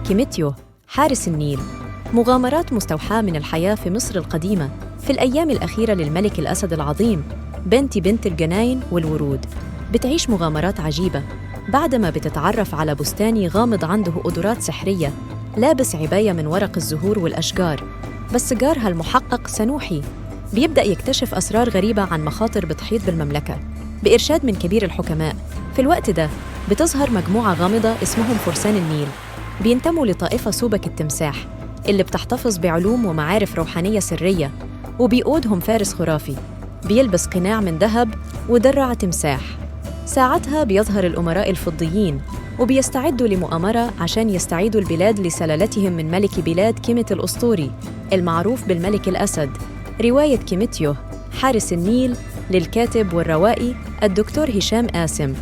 كيميتيو حارس النيل. مغامرات مستوحاة من الحياة في مصر القديمة في الأيام الأخيرة للملك الأسد العظيم. بنت الجناين والورود بتعيش مغامرات عجيبة بعدما بتتعرف على بستاني غامض عنده قدرات سحرية، لابس عباية من ورق الزهور والأشجار، بس جارها المحقق سنوحي بيبدأ يكتشف أسرار غريبة عن مخاطر بتحيط بالمملكة بإرشاد من كبير الحكماء. في الوقت ده بتظهر مجموعة غامضة اسمهم فرسان النيل، بينتموا لطائفة سوبك التمساح اللي بتحتفظ بعلوم ومعارف روحانية سرية، وبيقودهم فارس خرافي بيلبس قناع من ذهب ودرع تمساح. ساعتها بيظهر الأمراء الفضيين وبيستعدوا لمؤامرة عشان يستعيدوا البلاد لسلالتهم من ملك بلاد كيميت الأسطوري المعروف بالملك الأسد. رواية كيميتيو حارس النيل للكاتب والروائي الدكتور هشام قاسم.